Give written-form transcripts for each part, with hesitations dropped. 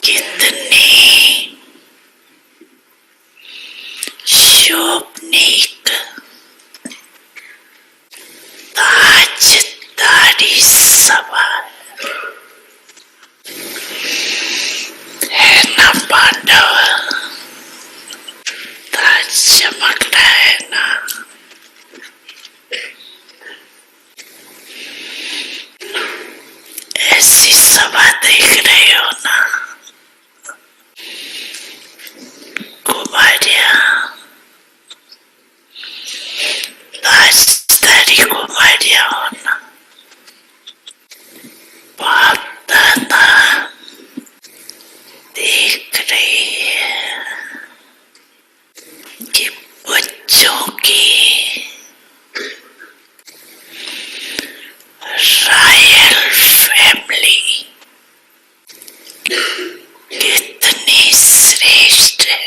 कितनी शोभनीक ताजदारी सभा है ना पांडव, ताज चमक रहा है ना। ऐसी सभा देख रहे हो ना कुमारिया, ताजदारी कुमारिया हो ना। बाप दादा देख रही है कि बच्चों की रॉयल फैमिली कितनी श्रेष्ठ है।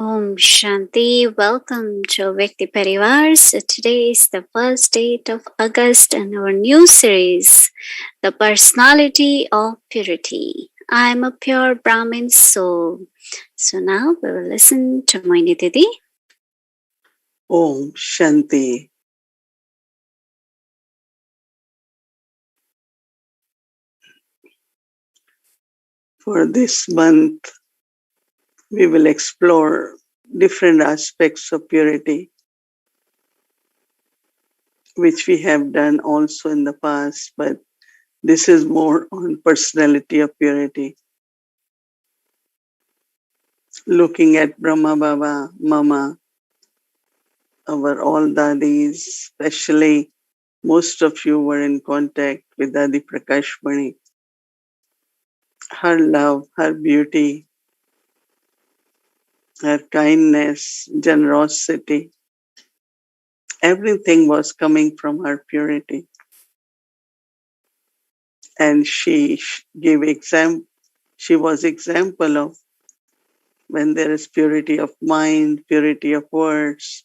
Om Shanti, welcome to Vyakti Parivar. So today is the first date of August and our new series, The Personality of Purity. I am a pure Brahmin soul. So now we will listen to Mohini Didi. Om Shanti. For this month, we will explore different aspects of purity, which we have done also in the past, but this is more on personality of purity. Looking at Brahma Baba, Mama, our all dadis, especially most of you were in contact with Dadi Prakashmani. Her love, her beauty, her kindness, generosity, everything was coming from her purity. And she gave she was example of when there is purity of mind, purity of words,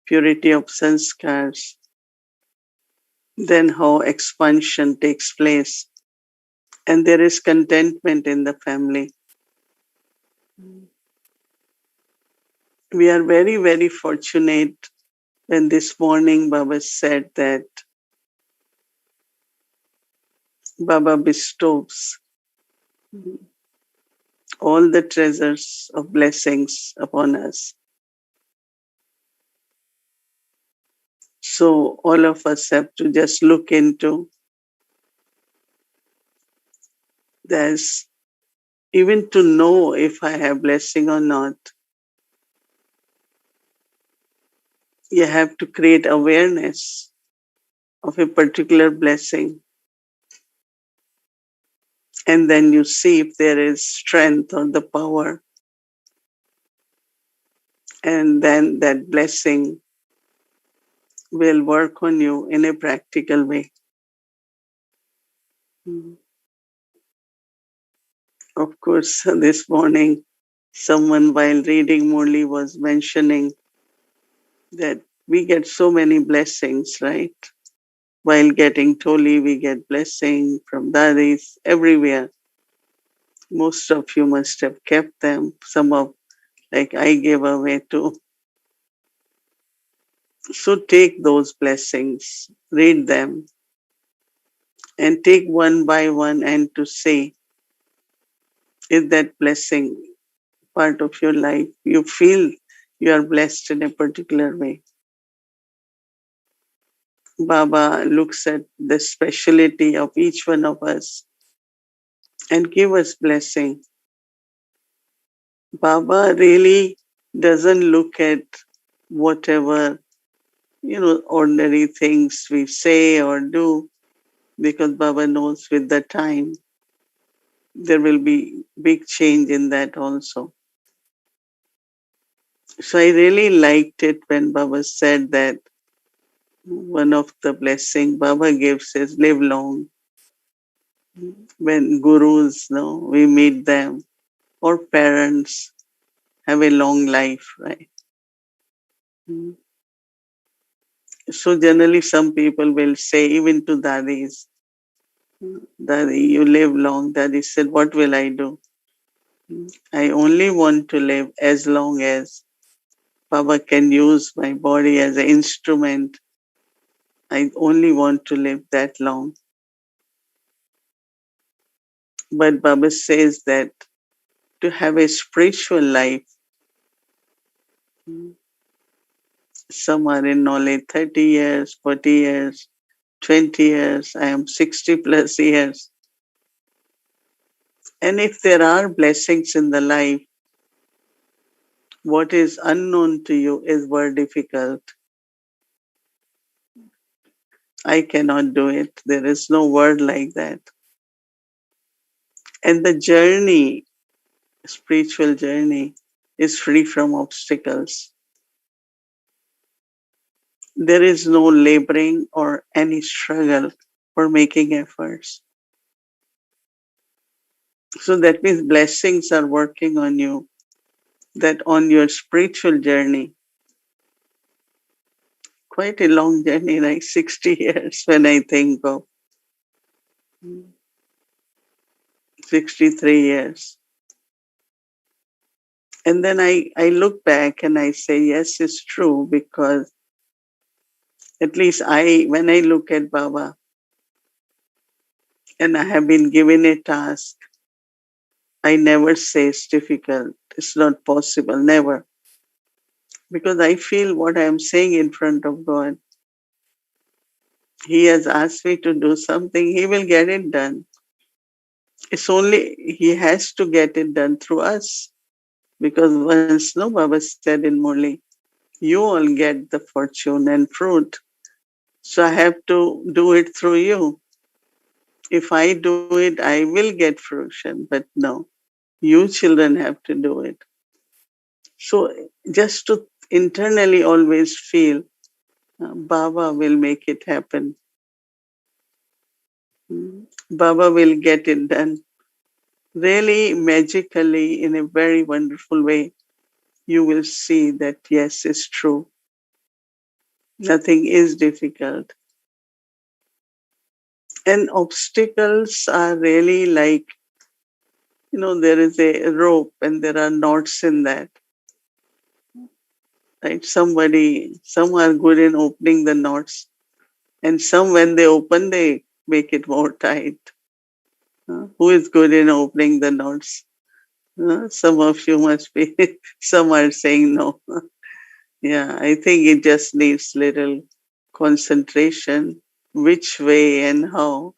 purity of sanskars, then how expansion takes place. And there is contentment in the family. We are very, very fortunate when this morning Baba said that Baba bestows all the treasures of blessings upon us. So all of us have to just look into there's even to know if I have blessing or not. You have to create awareness of a particular blessing. And then you see if there is strength or the power. And then that blessing will work on you in a practical way. Of course, this morning, someone while reading Murli was mentioning that we get so many blessings, right? While getting Toli, we get blessing from Dadis everywhere. Most of you must have kept them. Some of, like I gave away too. So take those blessings, read them, and take one by one and to say, is that blessing part of your life? You feel you are blessed in a particular way. Baba looks at the speciality of each one of us and give us blessing. Baba really doesn't look at whatever, ordinary things we say or do, because Baba knows with the time there will be big change in that also. So I really liked it when Baba said that One of the blessing Baba gives is live long. When gurus, we meet them, or parents have a long life, right? So generally some people will say, even to dadis, Daddy, you live long. Daddy said, what will I do? I only want to live as long as Baba can use my body as an instrument. I only want to live that long. But Baba says that to have a spiritual life, some are in knowledge 30 years, 40 years, 20 years. I am 60 plus years. And if there are blessings in the life, what is unknown to you is very difficult. I cannot do it. There is no word like that. And the journey, spiritual journey, is free from obstacles. There is no laboring or any struggle for making efforts. So that means blessings are working on you, that on your spiritual journey, quite a long journey, like 60 years when I think of 63 years. And then I look back and I say, yes, it's true, because at least when I look at Baba and I have been given a task, I never say it's difficult, it's not possible, never. Because I feel what I am saying in front of God. He has asked me to do something, He will get it done. It's only He has to get it done through us. Because once, no, Baba said in Murli, you all get the fortune and fruit. So I have to do it through you. If I do it, I will get fruition. But no, you children have to do it. So just to internally always feel, Baba will make it happen. Baba will get it done. Really magically, in a very wonderful way, you will see that yes, it's true. Nothing is difficult. And obstacles are really like, there is a rope and there are knots in that. Right? Some are good in opening the knots, and some, when they open, they make it more tight. Who is good in opening the knots? Some of you must be. Some are saying no. Yeah, I think it just needs little concentration, which way and how.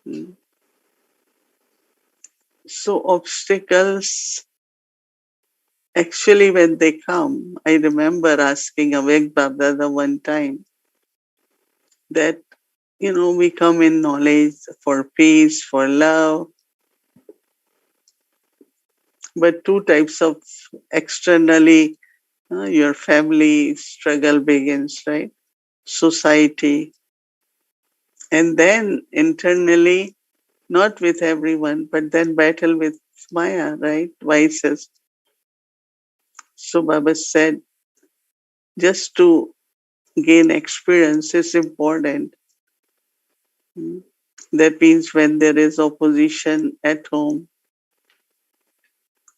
Mm. So obstacles, actually, when they come, I remember asking Avek Baba the one time that, we come in knowledge for peace, for love, but two types of externally, your family struggle begins, right? Society. And then internally, not with everyone, but then battle with Maya, right? Vices. So Baba said, just to gain experience is important. Mm. That means when there is opposition at home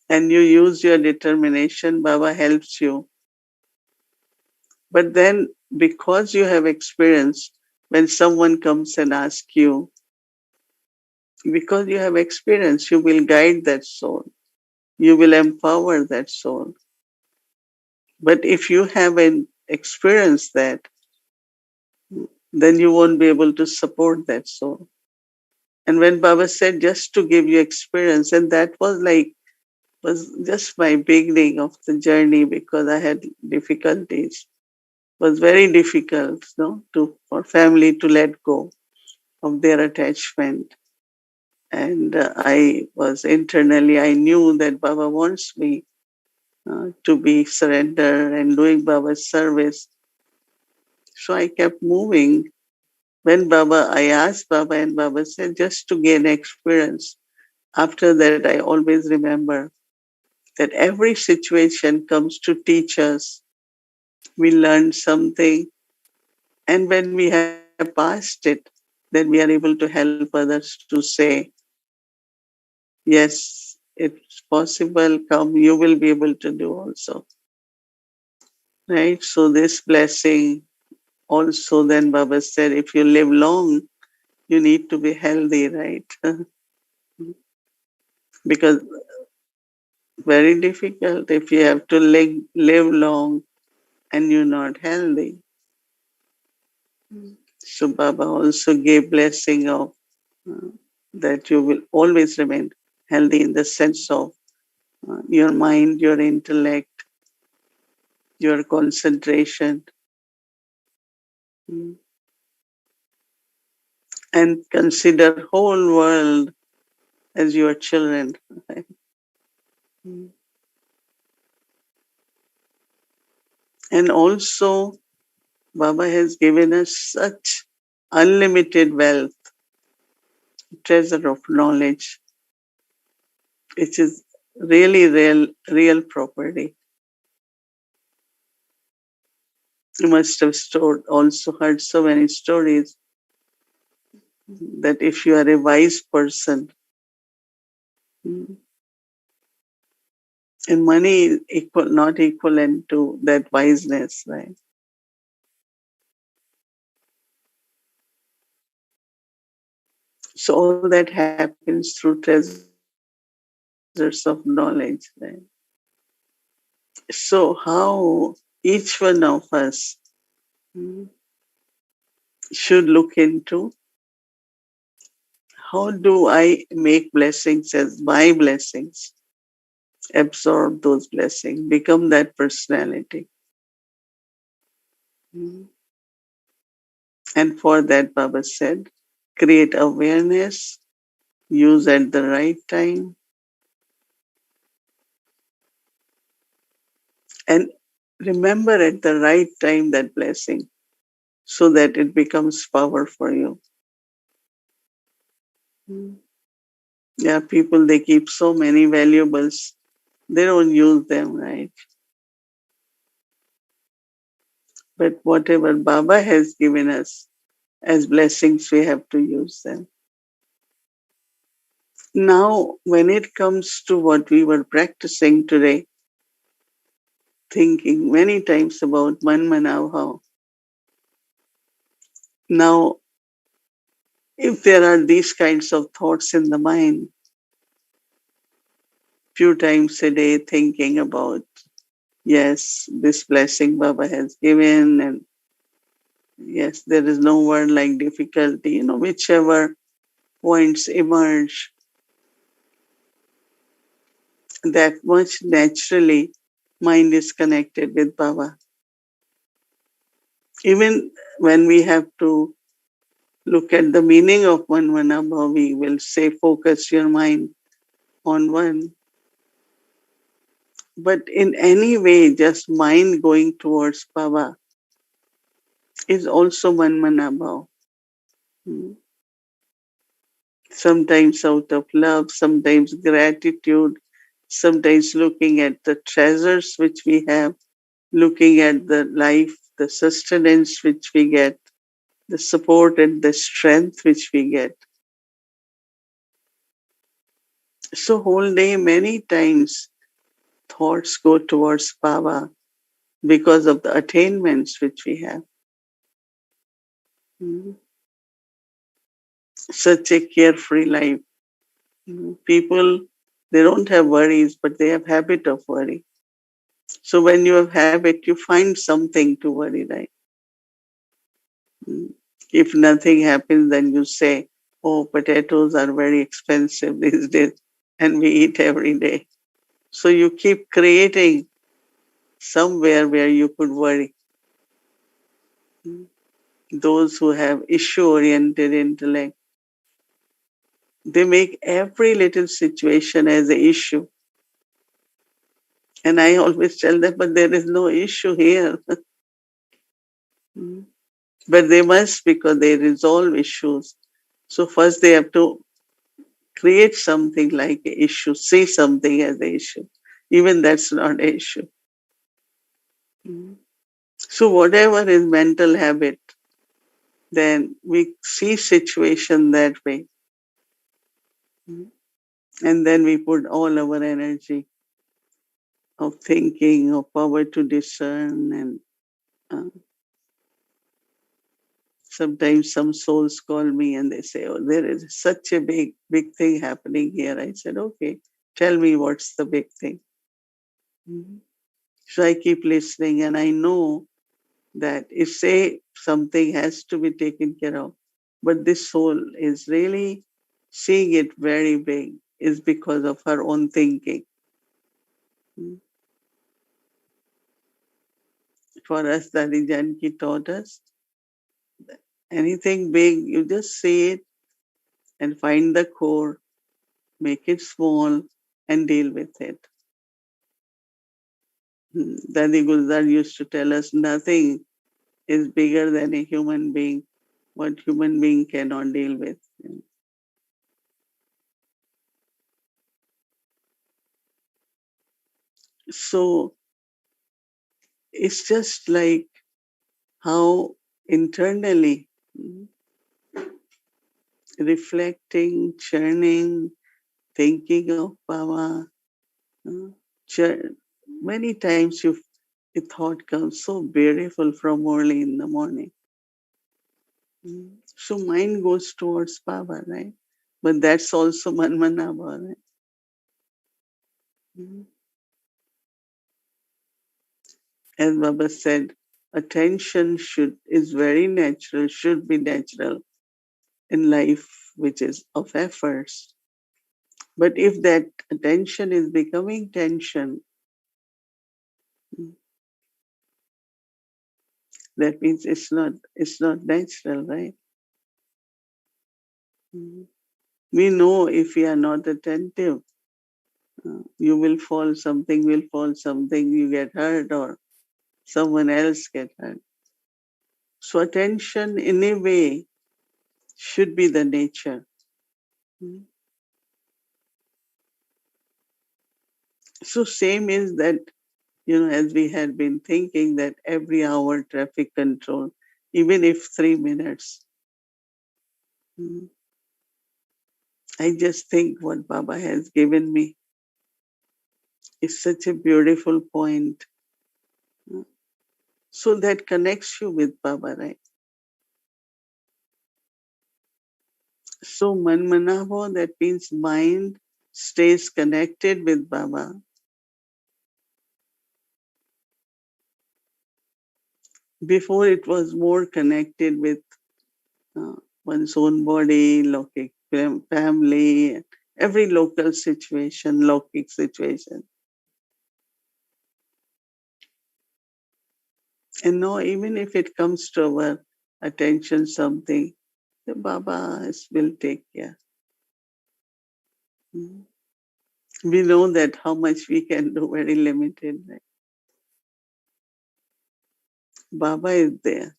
and you use your determination, Baba helps you. But then, because you have experience, when someone comes and asks you, because you have experience, you will guide that soul. You will empower that soul. But if you haven't experienced that, then you won't be able to support that soul. And when Baba said just to give you experience, and that was just my beginning of the journey, because I had difficulties. It was very difficult, for family to let go of their attachment. And I was internally, I knew that Baba wants me to be surrendered and doing Baba's service. So I kept moving. When I asked Baba, and Baba said, just to gain experience. After that, I always remember that every situation comes to teach us. We learn something, and when we have passed it, then we are able to help others to say, yes, it's possible, come, you will be able to do also. Right? So this blessing also, then Baba said, if you live long, you need to be healthy, right? Because very difficult if you have to live long and you're not healthy. So Baba also gave blessing of uh, that you will always remain healthy in the sense of your mind, your intellect, your concentration, mm, and consider whole world as your children. Right? Mm. And also, Baba has given us such unlimited wealth, treasure of knowledge, which is really real property. You must have also heard so many stories that if you are a wise person, mm, and money is not equivalent to that wiseness, right? So all that happens through treasures of knowledge, right? So how each one of us mm, should look into how do I make blessings as my blessings, absorb those blessings, become that personality. Mm. And for that, Baba said, create awareness, use at the right time, and remember at the right time that blessing so that it becomes power for you. Mm. Yeah, people, they keep so many valuables, they don't use them, right? But whatever Baba has given us as blessings, we have to use them. Now, when it comes to what we were practicing today, thinking many times about Man Manavhav, now, if there are these kinds of thoughts in the mind, few times a day thinking about, yes, this blessing Baba has given, and yes, there is no word like difficulty, whichever points emerge, that much naturally mind is connected with Baba. Even when we have to look at the meaning of one Manabha, we will say focus your mind on one. But in any way, just mind going towards Baba is also one Manabha. Sometimes out of love, sometimes gratitude, sometimes looking at the treasures which we have, looking at the life, the sustenance which we get, the support and the strength which we get. So whole day, many times, thoughts go towards Baba because of the attainments which we have. Mm. Such a carefree life. People, they don't have worries, but they have habit of worry. So when you have habit, you find something to worry, right? Mm. If nothing happens, then you say, oh, potatoes are very expensive these days, and we eat every day. So you keep creating somewhere where you could worry. Mm. Those who have issue-oriented intellect, they make every little situation as an issue. And I always tell them, but there is no issue here. But they must, because they resolve issues. So first they have to create something like an issue, see something as an issue. Even that's not an issue. So whatever is mental habit, then we see situation that way. And then we put all our energy of thinking, of power to discern, and uh, sometimes some souls call me and they say, "Oh, there is such a big thing happening here." I said, "Okay, tell me what's the big thing." Mhm. So I keep listening, and I know that if say something has to be taken care of, but this soul is really seeing it very big, is because of her own thinking. Mhm. For us, Dadi Janki taught us, anything big, you just see it and find the core, make it small, and deal with it. Dadi Gulzar used to tell us nothing is bigger than a human being, what human being cannot deal with. So it's just like how internally reflecting, churning, thinking of Baba. uh, Many times a thought comes so beautiful from early in the morning. So mind goes towards Baba, right? But that's also Manmanabha, right? As Baba said, attention is very natural, should be natural in life, which is of efforts. But if that attention is becoming tension, that means it's not natural, right? We know if we are not attentive, you will fall, something will fall, something you get hurt, or someone else get hurt. So attention in a way should be the nature. So same is that, as we had been thinking that every hour traffic control, even if 3 minutes, I just think what Baba has given me is such a beautiful point. So that connects you with Baba, right? So Manmanavo, that means mind stays connected with Baba. Before it was more connected with uh, one's own body, lokic family, every local situation, lokic situation. And now even if it comes to our attention something, the Baba will take care. Mm. We know that how much we can do, very limited. Right? Baba is there.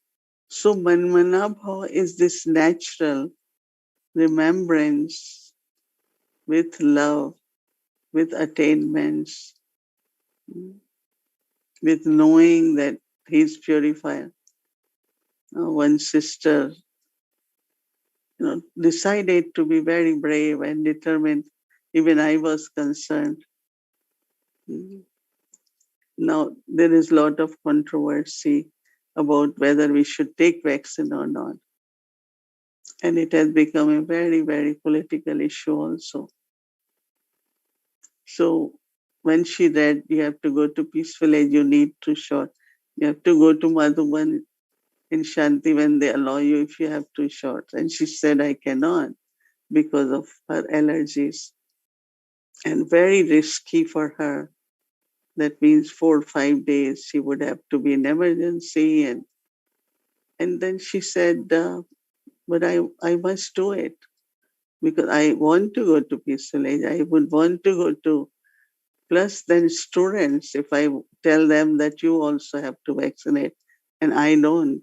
So Manmanabha is this natural remembrance with love, with attainments, with knowing that he's purified. One sister, decided to be very brave and determined. Even I was concerned. Now there is a lot of controversy about whether we should take vaccine or not. And it has become a very, very political issue also. So when she read, you have to go to Peaceful Age, you need to shot. You have to go to Madhuban in Shanti when they allow you if you have 2 shots. And she said, I cannot because of her allergies. And very risky for her. That means 4 or 5 days she would have to be in emergency. And then she said, but I must do it because I want to go to Peaceful Age. I would want to go to. Plus, then students, if I tell them that you also have to vaccinate and I don't,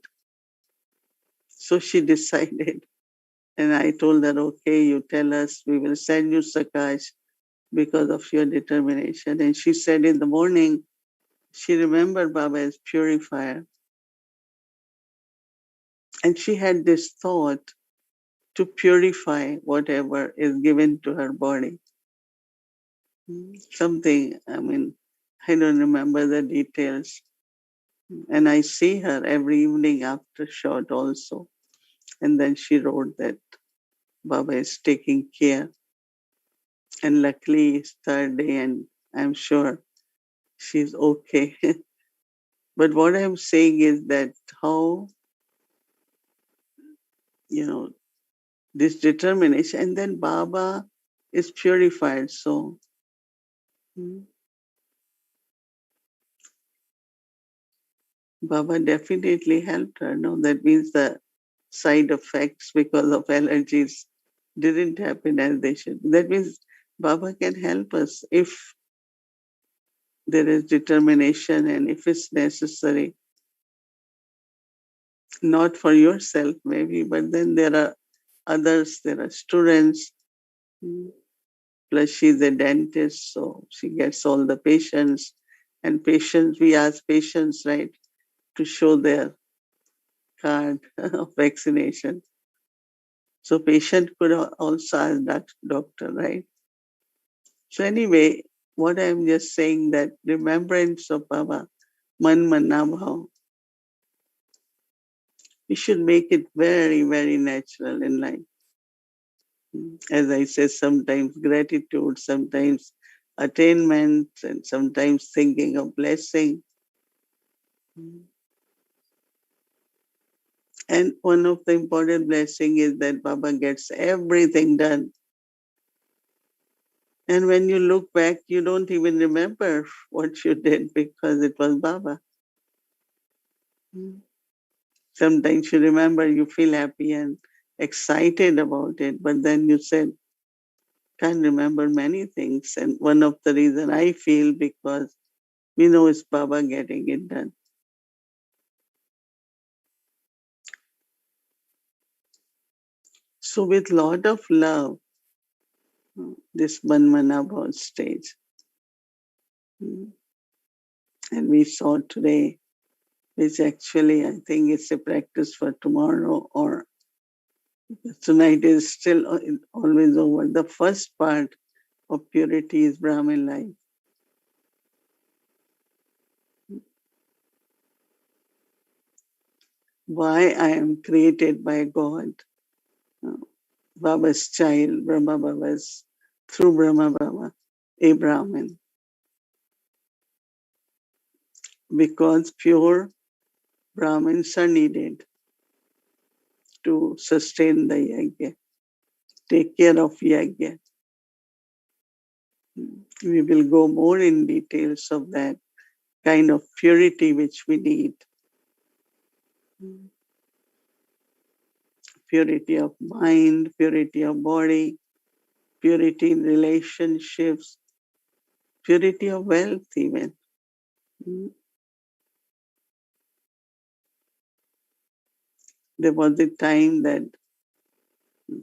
So she decided. And I told her, okay, you tell us, we will send you Sakash because of your determination. And she said in the morning, she remembered Baba as purifier. And she had this thought to purify whatever is given to her body. Something, I don't remember the details. And I see her every evening after shot also. And then she wrote that Baba is taking care. And luckily it's third day and I'm sure she's okay. But what I'm saying is that how, you know, this determination, and then Baba is purified. So mm, Baba definitely helped her. No, that means the side effects because of allergies didn't happen as they should. That means Baba can help us if there is determination and if it's necessary, not for yourself maybe, but then there are others, there are students. Mm. Plus, she's a dentist, so she gets all the patients. And patients, we ask patients, right, to show their card of vaccination. So patient could also ask that doctor, right? So anyway, what I'm just saying that remembrance of Baba, man manabhav, we should make it very, very natural in life. As I say, sometimes gratitude, sometimes attainment, and sometimes thinking of blessing. And one of the important blessing is that Baba gets everything done. And when you look back, you don't even remember what you did because it was Baba. Sometimes you remember, you feel happy and excited about it, but then you said, can't remember many things. And one of the reason I feel because we know it's Baba getting it done. So with lot of love, this Manmanabha stage. And we saw today, which actually I think it's a practice for tomorrow or tonight is still always over. The first part of purity is Brahmin life. Why I am created by God. Baba's child, Brahma Baba's, through Brahma Baba, a Brahmin. Because pure Brahmins are needed to sustain the yajna, take care of yajna. We will go more in details of that kind of purity which we need. Purity of mind, purity of body, purity in relationships, purity of wealth even. There was a time that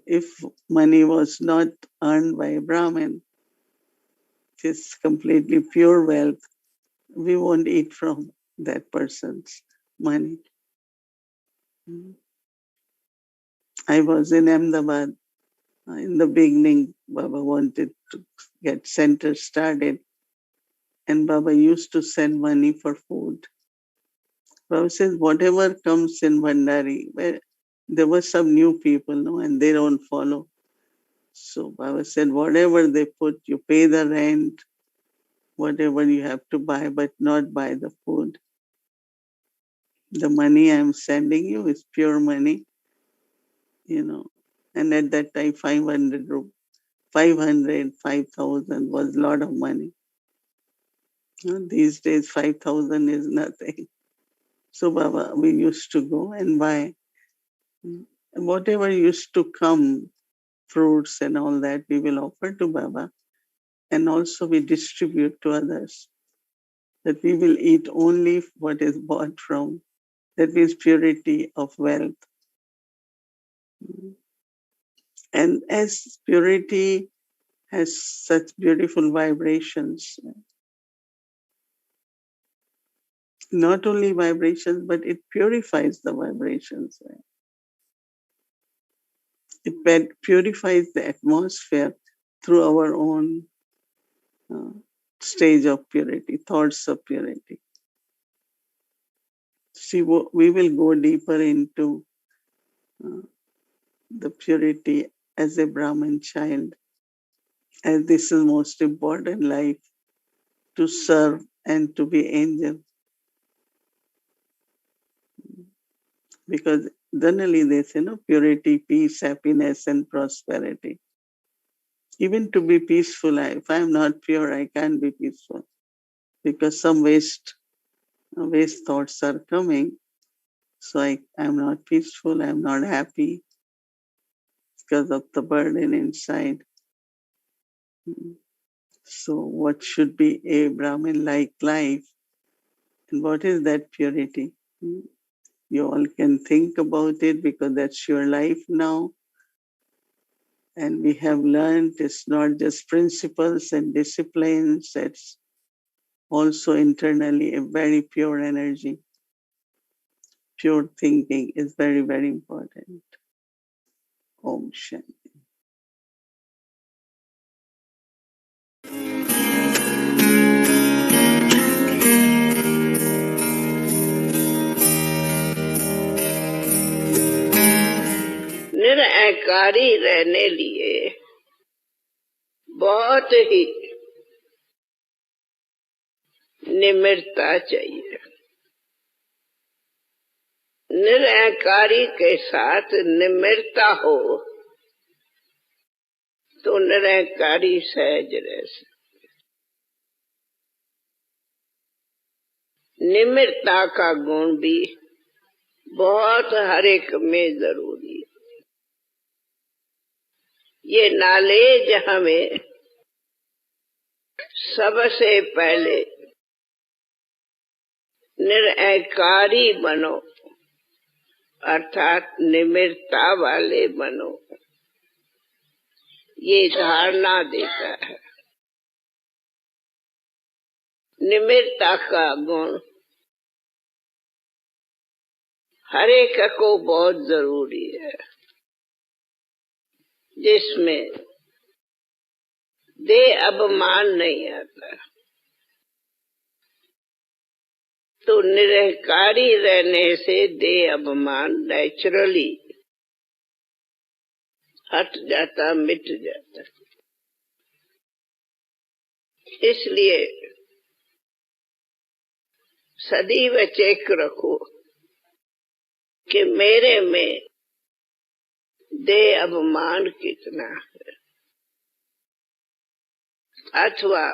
if money was not earned by a Brahmin, it's completely pure wealth, we won't eat from that person's money. I was in Ahmedabad. In the beginning, Baba wanted to get center started, and Baba used to send money for food. Baba says, whatever comes in Bhandari, where there were some new people, no, and they don't follow. So Baba said, whatever they put, you pay the rent, whatever you have to buy, but not buy the food. The money I'm sending you is pure money, you know. And at that time, 500, 500, 5,000 was a lot of money. These days, 5,000 is nothing. So, Baba, we used to go and buy whatever used to come, fruits and all that, we will offer to Baba. And also, we distribute to others that we will eat only what is bought from. That means purity of wealth. And as purity has such beautiful vibrations, not only vibrations, but it purifies the vibrations. It purifies the atmosphere through our own uh, stage of purity, thoughts of purity. See, we will go deeper into uh, the purity as a Brahmin child, as this is most important life to serve and to be angel. Because generally they say, no, purity, peace, happiness, and prosperity. Even to be peaceful, if I'm not pure, I can't be peaceful because some waste thoughts are coming. So I'm not peaceful, I'm not happy because of the burden inside. So what should be a Brahmin-like life? And what is that purity? You all can think about it because that's your life now. And we have learned it's not just principles and disciplines, it's also internally a very pure energy. Pure thinking is very, very important. Om Shanti. निरअहकारी रहने लिए बहुत ही निम्रता चाहिए। निरअहकारी के साथ निम्रता हो तो निरअहकारी सहज रह सकते। निम्रता का गुण भी बहुत हर एक में जरूरी है। ये नॉलेज हमें सबसे पहले निरअहकारी बनो अर्थात निम्रता वाले बनो, ये धारणा देता है। निम्रता का गुण हर एक को बहुत जरूरी है, जिसमें देह अभिमान नहीं आता। तो निरहकारी रहने से देह अभिमान नेचुरली हट जाता, मिट जाता। इसलिए सदैव चेक रखो कि मेरे में देह अभिमान कितना है, अथवा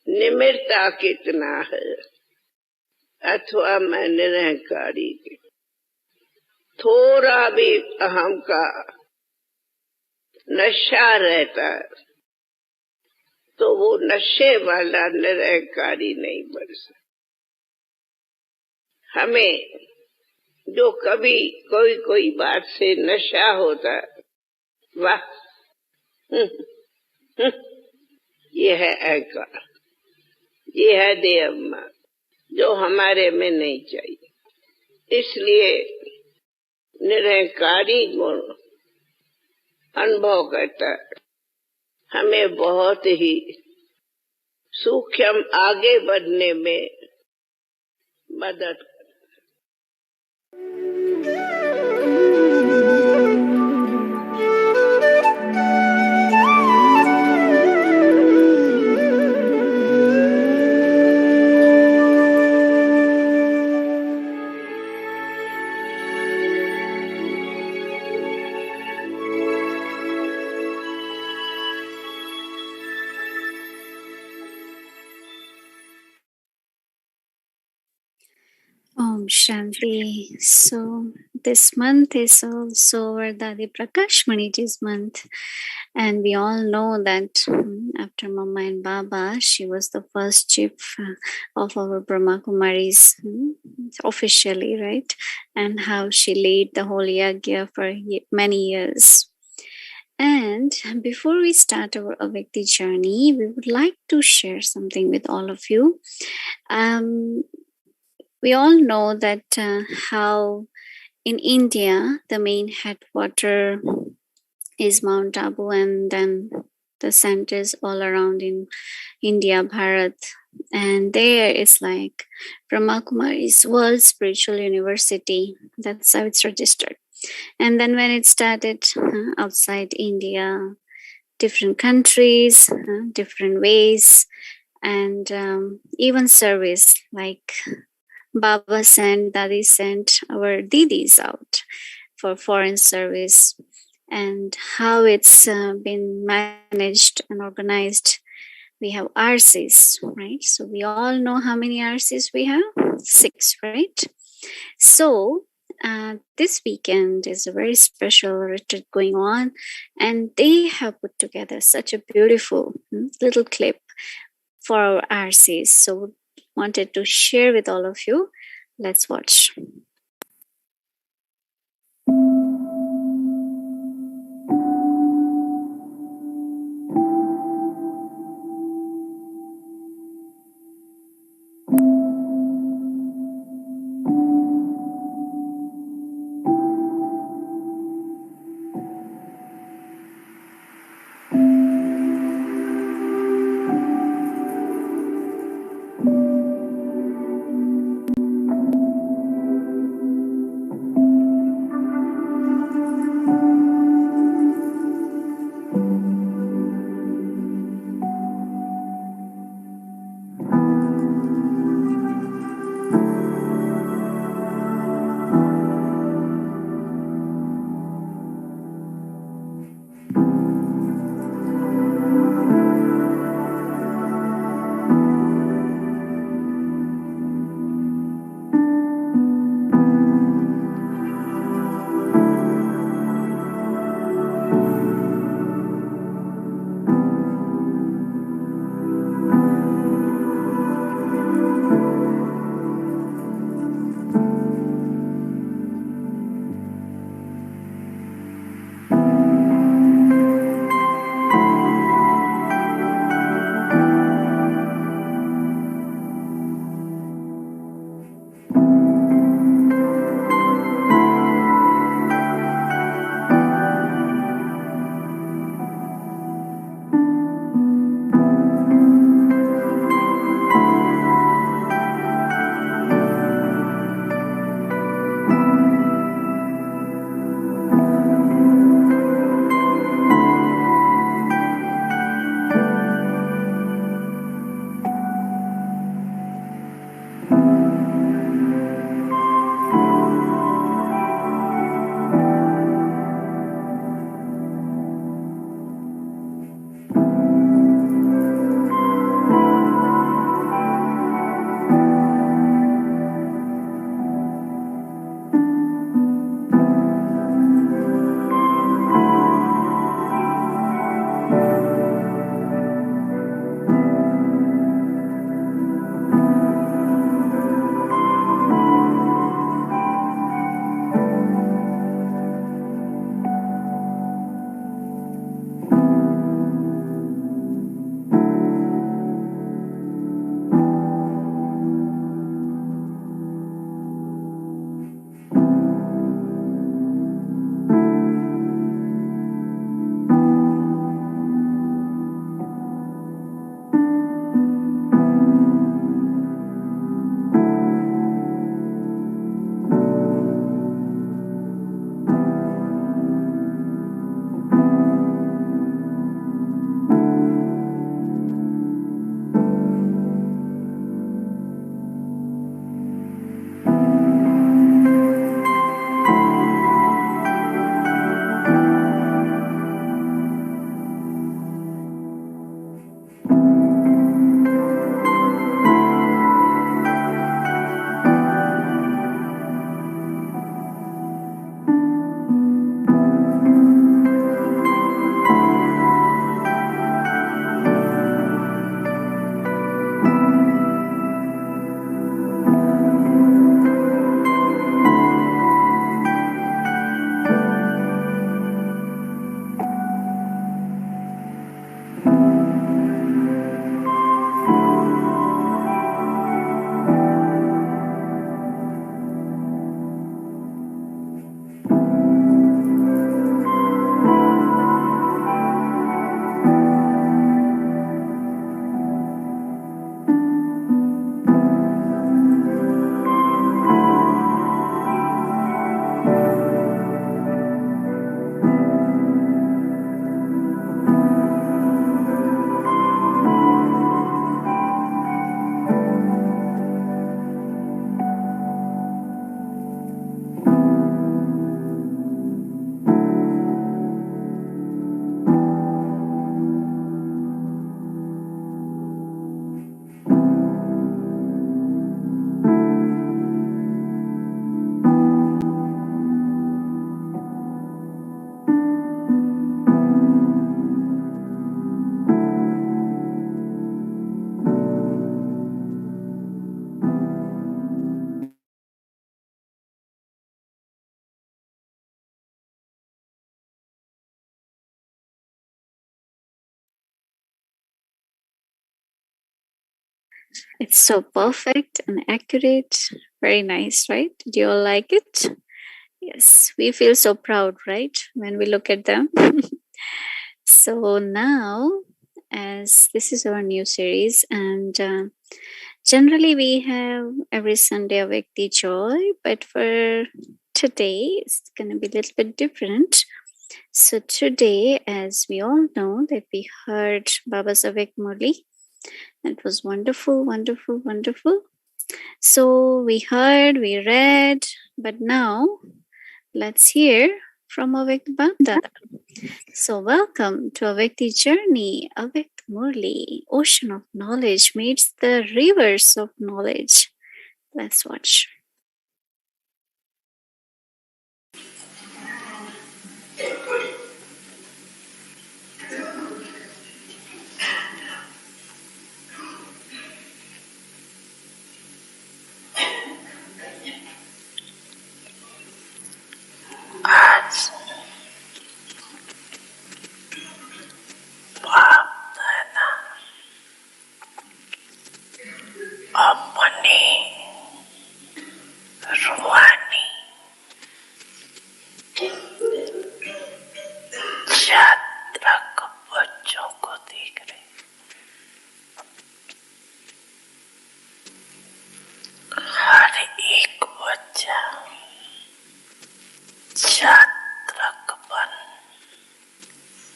निम्रता कितना है, अथवा मैं निरहकारी। थोड़ा भी अहम का नशा रहता है तो वो नशे वाला निरहकारी नहीं बन सकता। हमें जो कभी कोई बात से नशा होता है, वाह ये है अहंकार, ये है देह अभिमान, जो हमारे में नहीं चाहिए। इसलिए निरहकारी गुण अनुभव करता है, हमें बहुत ही सूक्ष्म आगे बढ़ने में मदद करता है। Om Shanti. So this month is also Vardadi Prakash Maniji's month. And we all know that after Mama and Baba, she was the first chief of our Brahma Kumaris officially, right? And how she laid the holy yagya for many years. And before we start our Avyakti journey, we would like to share something with all of you. We all know that how in India, the main headquarter is Mount Abu, and then the centers all around in India, Bharat. And there is like Brahma Kumari's World Spiritual University. That's how it's registered. And then when it started outside India, different countries, different ways, and even service like Baba sent, Dadi sent our Didis out for foreign service, and how it's been managed and organized. We have RCs, right? So we all know how many RCs we have? 6, right? So this weekend is a very special retreat going on, and they have put together such a beautiful little clip for our RCs. So wanted to share with all of you. Let's watch. It's so perfect and accurate. Very nice, right? Do you all like it? Yes, we feel so proud, right? When we look at them. So now, as this is our new series, and generally we have every Sunday a Vyakti Joy, but for today, it's going to be a little bit different. So today, as we all know, that we heard Baba's Avek Murli. That was wonderful, wonderful, wonderful. So we heard, we read, but now let's hear from Avek Bapdada. So welcome to Avekti Journey, Avek Murli, Ocean of Knowledge meets the rivers of knowledge. Let's watch. आज बाप दादा अपने रूहानी जातक बच्चों को देख रहे। हर एक बच्चा जातक बन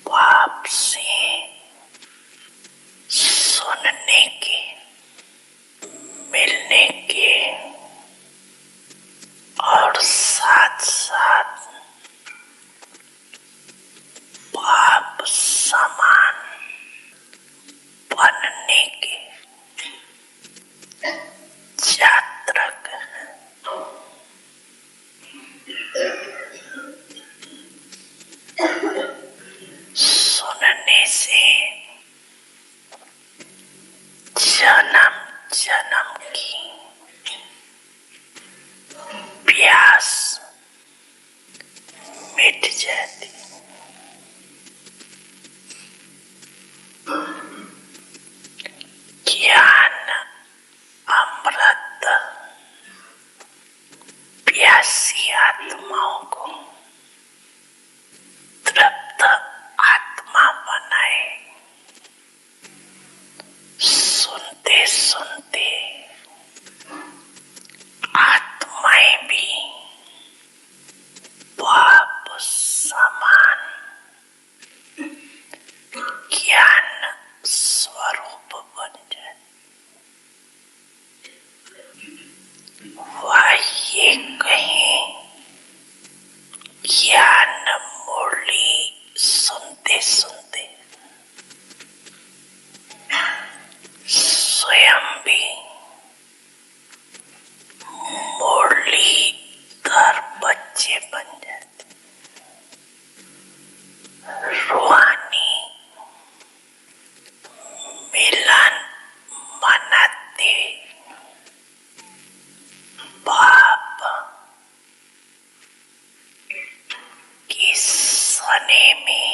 बाप से सुनने के, मिलने के और साथ साथ बाप समान बनने के जातक सुनने से जन्म जन्म की प्यास मिट जाती। ज्ञान अमृत प्यासी आत्माओं को तृप्त आत्मा बनाए। सुनते सुनते आत्माएं भी बाप समान ज्ञान स्वरूप बन जाए। वह ये कहीं ज्ञान मुरली सुनते सुनते स्वयं भी मुरलीधर बच्चे बन जाते। रूहानी मिलन मनाते बाप की सने में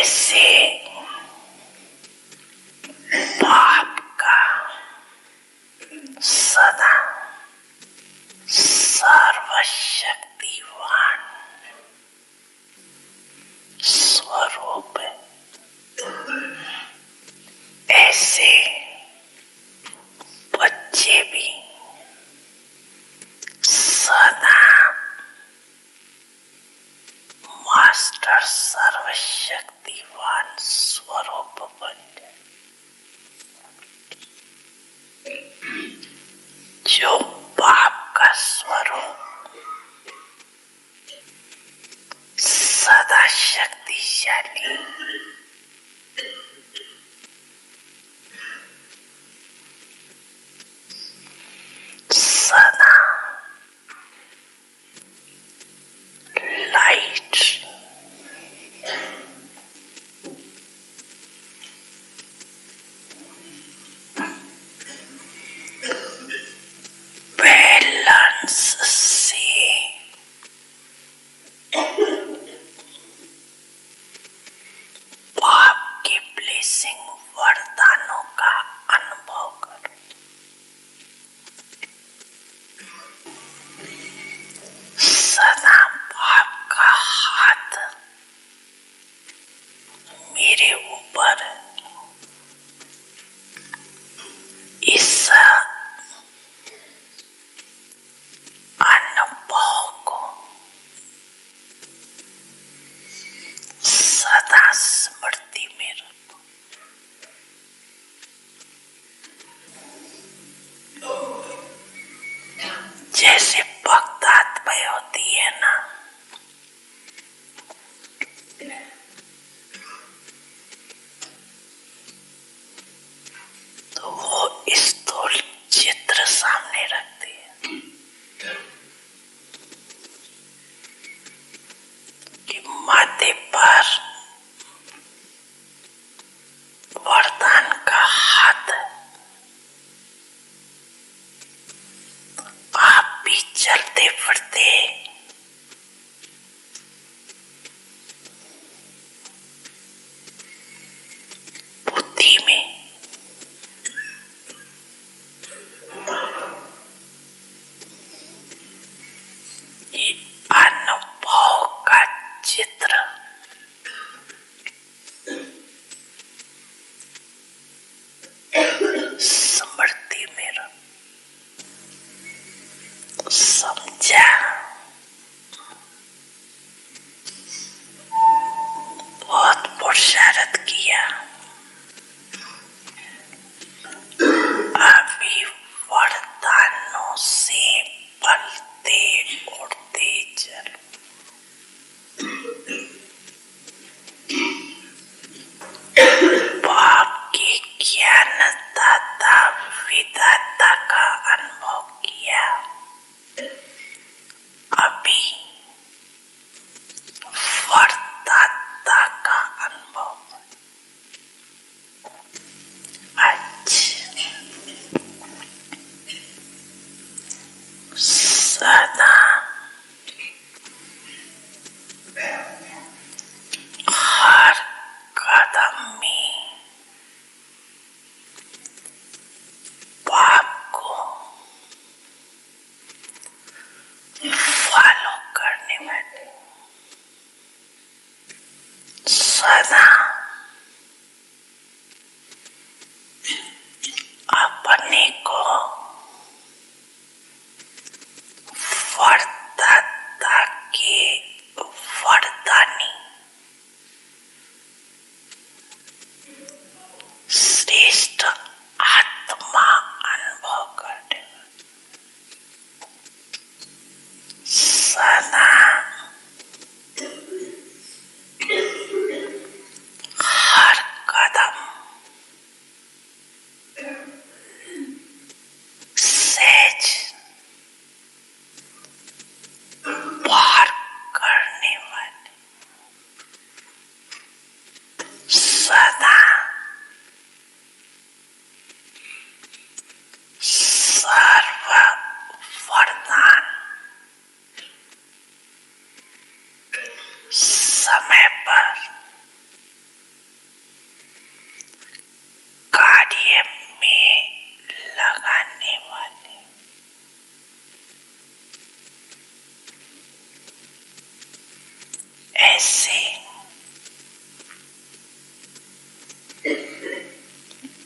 ऐसे पाप का सदा सर्वशक्तिवान स्वरूप है, ऐसे बच्चे भी सदा मास्टर सर्वशक्तिवान स्वरूप बन जाए। जो बाप का स्वरूप सदा शक्तिशाली, सदा लाइट, बैलेंस से बाप के ब्लेसिंग वरदानों का अनुभव करो। सदा बाप का हाथ मेरे ऊपर, इस अनुभव को सदा स्मृति में रखो। जैसे भक्तात्मा होती है ना, तो वो स्थूल चित्र सामने रखती है कि माथे पर वरदान का हाथ है। आप भी चलते फिरते बुद्धि में ये अनुभव का चित्र स्मृति में समझा। बहुत पुरुषार्थ किया, अभी वरदानों से पलते उड़ते चलो। बाप के ज्ञानदाता विधाता का अनुभव किया, अभी वरदाता का अनुभव। अच्छा, सदा हर कदम में बाप को फॉलो कर blessing.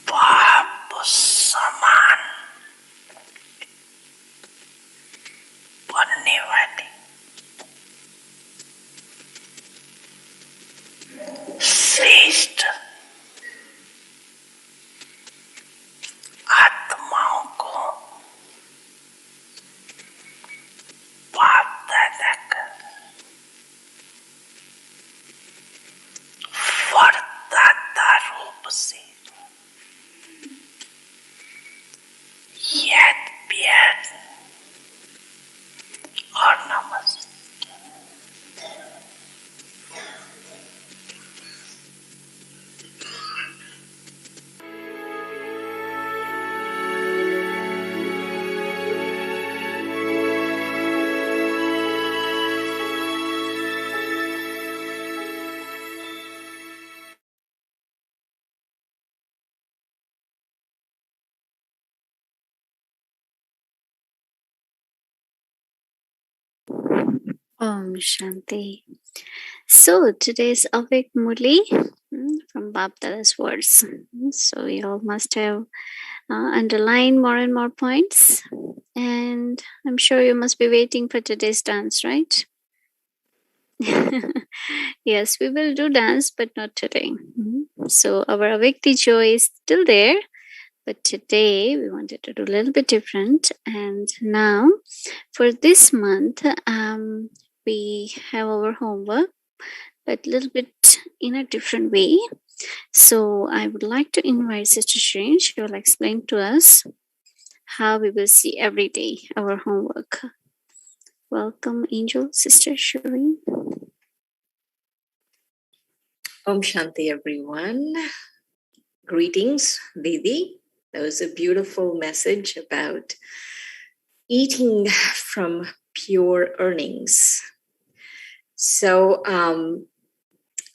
बाप समान बनने वाली श्रेष्ठ आत्माओं को बाप दादा का वरदाता रूप से याद प्यार और नमस्ते। Om Shanti. So today's Avik Murli from Baptala's words. So you all must have underlined more and more points, and I'm sure you must be waiting for today's dance, right? Yes, we will do dance, but not today. So our Avikti joy is still there, but today we wanted to do a little bit different. And now for this month, we have our homework, but a little bit in a different way. So I would like to invite Sister Shrin. She will explain to us how we will see every day our homework. Welcome, Angel, Sister Shrin. Om Shanti, everyone. Greetings, Didi. That was a beautiful message about eating from pure earnings. So,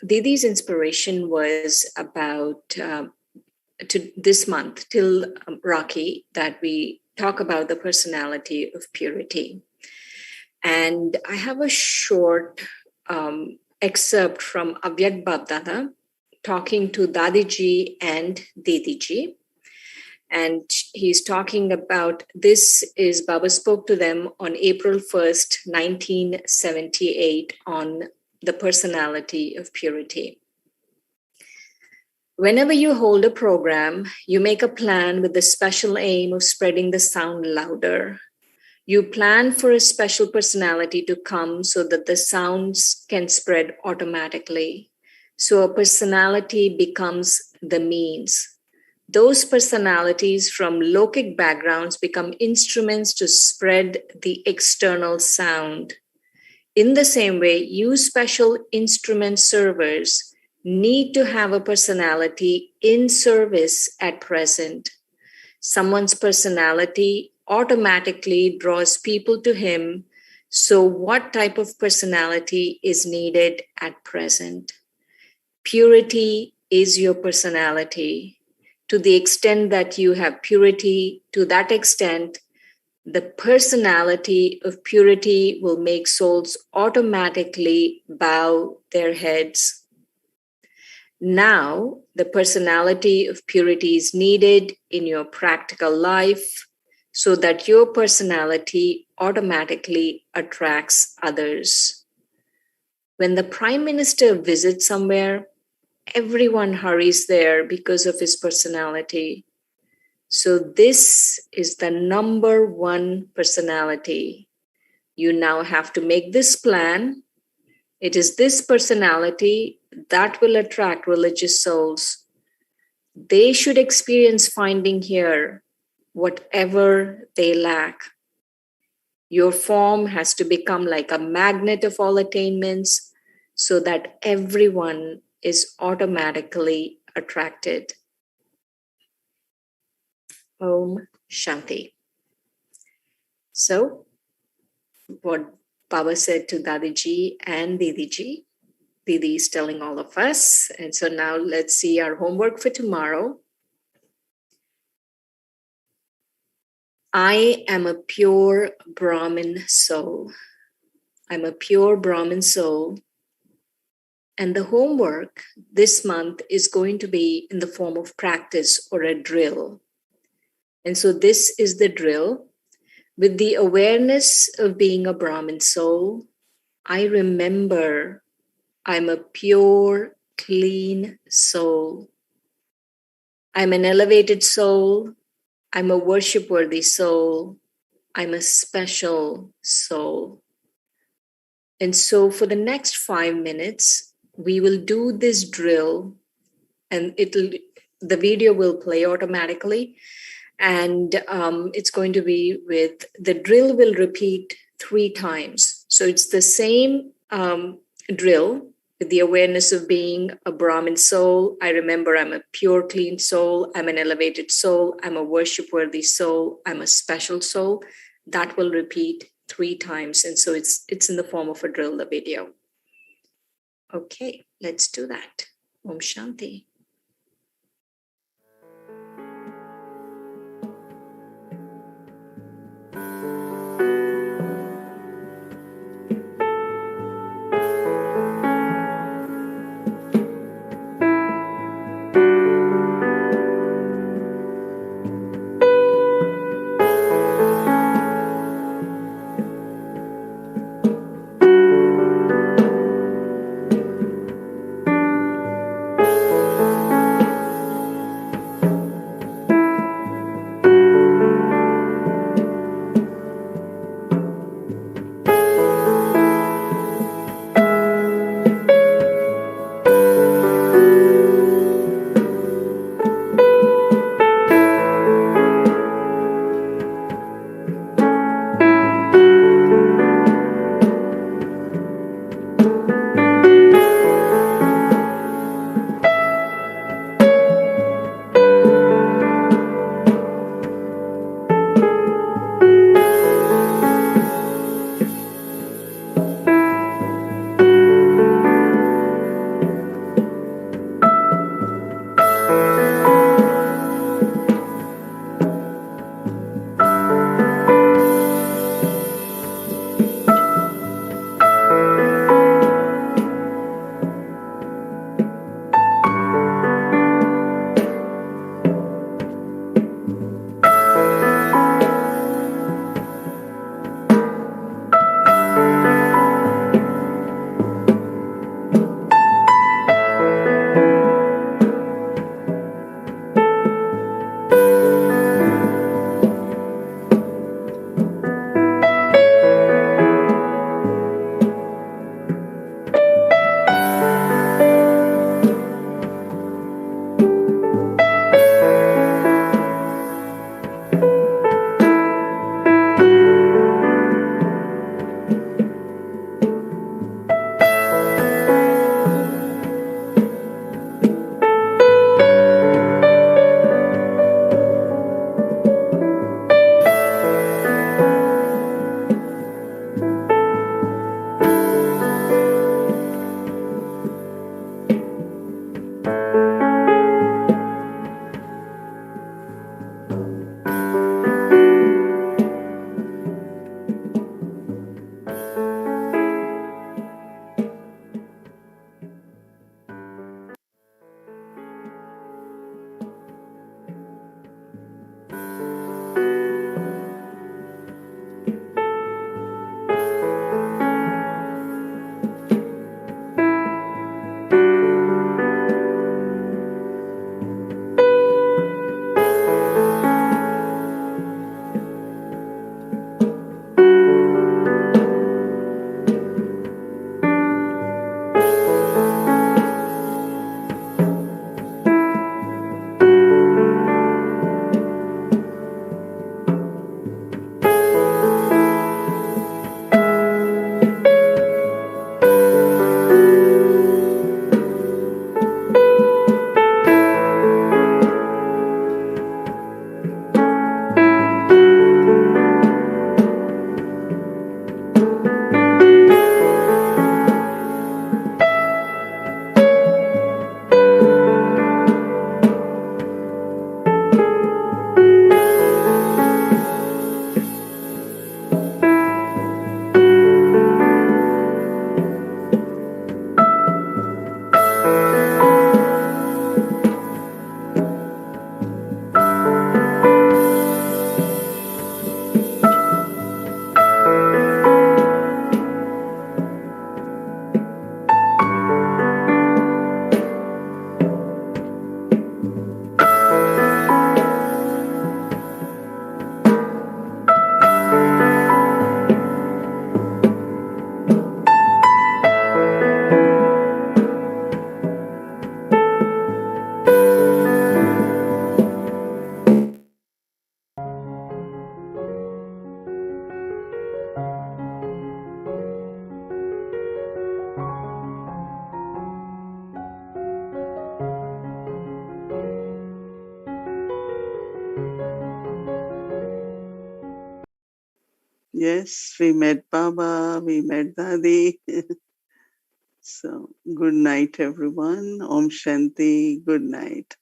Didi's inspiration was about to this month till Rakhi that we talk about the personality of purity. And I have a short excerpt from Avyag Babdada talking to Dadiji and Didiji. And he's talking about this is Baba spoke to them on April 1st, 1978 on the personality of purity. Whenever you hold a program, you make a plan with the special aim of spreading the sound louder. You plan for a special personality to come so that the sounds can spread automatically. So a personality becomes the means. Those personalities from lokic backgrounds become instruments to spread the external sound. In the same way, you special instrument servers need to have a personality in service at present. Someone's personality automatically draws people to him. So what type of personality is needed at present? Purity is your personality. To the extent that you have purity, to that extent, the personality of purity will make souls automatically bow their heads. Now, the personality of purity is needed in your practical life so that your personality automatically attracts others. When the Prime Minister visits somewhere, everyone hurries there because of his personality. So this is the number one personality. You now have to make this plan. It is this personality that will attract religious souls. They should experience finding here whatever they lack. Your form has to become like a magnet of all attainments so that everyone is automatically attracted. Om Shanti. So, what Baba said to Dadiji and Didiji, Didi is telling all of us. And so now let's see our homework for tomorrow. I am a pure Brahmin soul. I'm a pure Brahmin soul And the homework this month is going to be in the form of practice or a drill. And so this is the drill. With the awareness of being a Brahmin soul, I remember I'm a pure, clean soul. I'm an elevated soul. I'm a worship-worthy soul. I'm a special soul. And so for the next 5 minutes, we will do this drill, and the video will play automatically. And it's going to be the drill will repeat 3 times. So it's the same drill with the awareness of being a Brahmin soul. I remember I'm a pure, clean soul. I'm an elevated soul. I'm a worship-worthy soul. I'm a special soul. That will repeat 3 times. And so it's in the form of a drill, the video. Okay, let's do that. Om Shanti. Yes, we met Baba, we met Dadi. So, good night, everyone. Om Shanti. Good night.